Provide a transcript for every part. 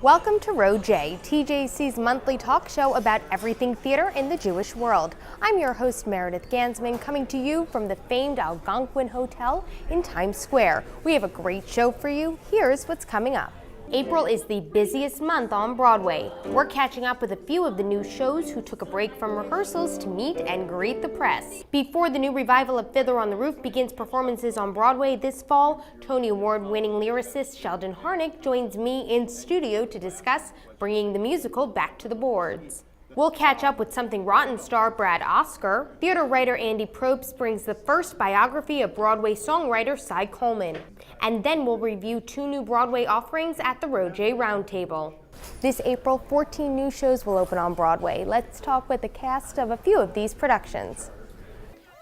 Welcome to Row J, TJC's monthly talk show about everything theater in the Jewish world. I'm your host, Meredith Ganzman, coming to you from the famed Algonquin Hotel in Times Square. We have a great show for you. Here's what's coming up. April is the busiest month on Broadway. We're catching up with a few of the new shows who took a break from rehearsals to meet and greet the press. Before the new revival of Fiddler on the Roof begins performances on Broadway this fall, Tony Award-winning lyricist Sheldon Harnick joins me in studio to discuss bringing the musical back to the boards. We'll catch up with Something Rotten star Brad Oscar. Theater writer Andy Probst brings the first biography of Broadway songwriter Cy Coleman. And then we'll review two new Broadway offerings at the Row J Roundtable. This April, 14 new shows will open on Broadway. Let's talk with the cast of a few of these productions.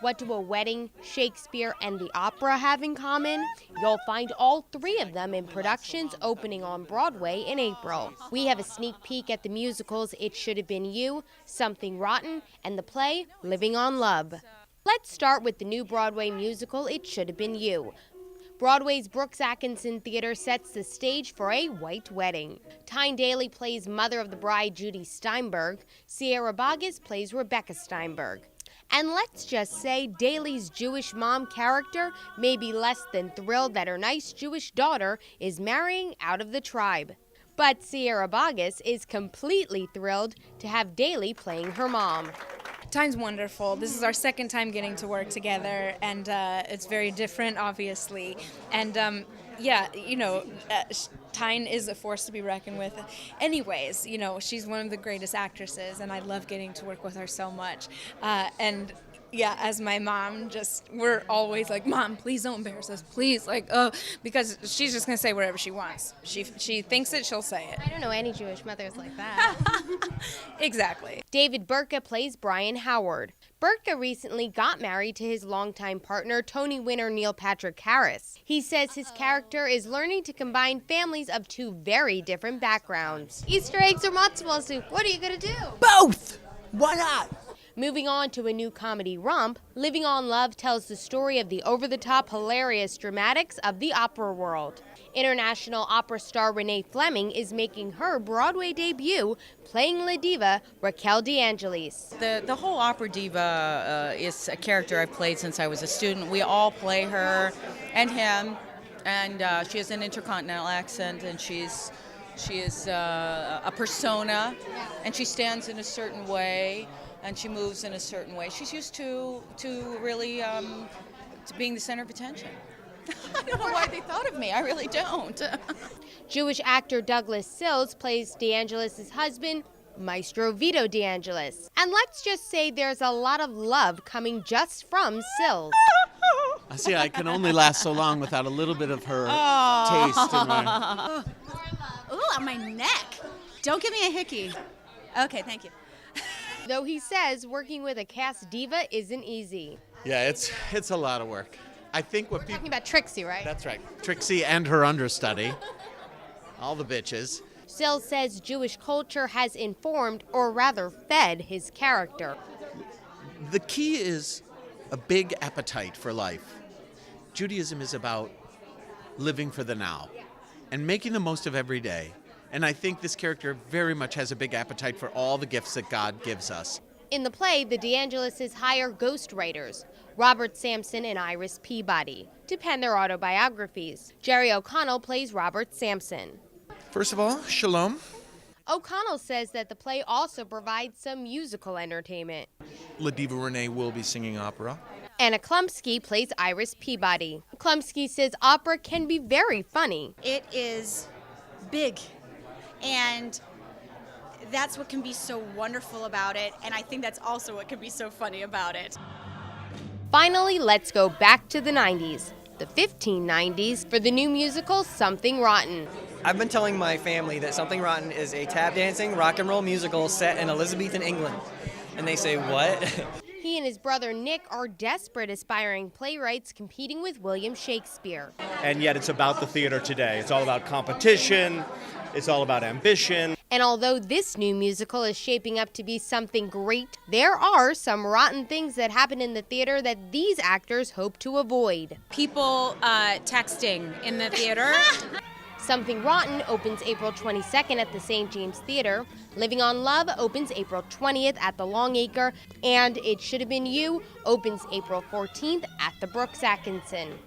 What do a wedding, Shakespeare, and the opera have in common? You'll find all three of them in productions opening on Broadway in April. We have a sneak peek at the musicals It Shoulda Been You, Something Rotten, and the play Living on Love. Let's start with the new Broadway musical It Shoulda Been You. Broadway's Brooks Atkinson Theater sets the stage for a white wedding. Tyne Daly plays mother of the bride Judy Steinberg. Sierra Boggess plays Rebecca Steinberg. And let's just say Daly's Jewish mom character may be less than thrilled that her nice Jewish daughter is marrying out of the tribe. But Sierra Boggess is completely thrilled to have Daly playing her mom. Tyne's wonderful. This is our second time getting to work together, and it's very different, obviously. And Tyne is a force to be reckoned with. Anyways, she's one of the greatest actresses, and I love getting to work with her so much. As my mom, we're always like, Mom, please don't embarrass us, please, because she's just gonna say whatever she wants. She thinks it, she'll say it. I don't know any Jewish mothers like that. Exactly. David Burtka plays Brian Howard. Burtka recently got married to his longtime partner, Tony winner Neil Patrick Harris. He says his character is learning to combine families of two very different backgrounds. Easter eggs or matzo soup, what are you gonna do? Both! Why not? Moving on to a new comedy romp, Living on Love tells the story of the over-the-top hilarious dramatics of the opera world. International opera star Renee Fleming is making her Broadway debut playing La Diva Raquel DeAngelis. The whole opera diva is a character I've played since I was a student. We all play her and him, and she has an intercontinental accent, and she is a persona, and she stands in a certain way. And she moves in a certain way. She's used to really to being the center of attention. I don't know why they thought of me. I really don't. Jewish actor Douglas Sills plays DeAngelis' husband, Maestro Vito DeAngelis. And let's just say there's a lot of love coming just from Sills. I see, I can only last so long without a little bit of her taste in my... Ooh, on my neck. Don't give me a hickey. Okay, thank you. Though he says working with a cast diva isn't easy. Yeah, it's a lot of work. I think what We're talking about Trixie, right? That's right. Trixie and her understudy. All the bitches. Sills says Jewish culture has informed, or rather fed, his character. The key is a big appetite for life. Judaism is about living for the now and making the most of every day. And I think this character very much has a big appetite for all the gifts that God gives us. In the play, the DeAngelises hire ghostwriters, Robert Sampson and Iris Peabody, to pen their autobiographies. Jerry O'Connell plays Robert Sampson. First of all, shalom. O'Connell says that the play also provides some musical entertainment. La Diva Renee will be singing opera. Anna Klumsky plays Iris Peabody. Klumsky says opera can be very funny. It is big. And that's what can be so wonderful about it, and I think that's also what can be so funny about it. Finally, let's go back to the 90s, the 1590s, for the new musical Something Rotten. I've been telling my family that Something Rotten is a tap dancing rock and roll musical set in Elizabethan England. And they say, what? He and his brother Nick are desperate aspiring playwrights competing with William Shakespeare. And yet it's about the theater today. It's all about competition. It's all about ambition. And although this new musical is shaping up to be something great, there are some rotten things that happen in the theater that these actors hope to avoid. People texting in the theater. Something Rotten opens April 22nd at the St. James Theater. Living on Love opens April 20th at the Longacre. And It Shoulda Been You opens April 14th at the Brooks Atkinson.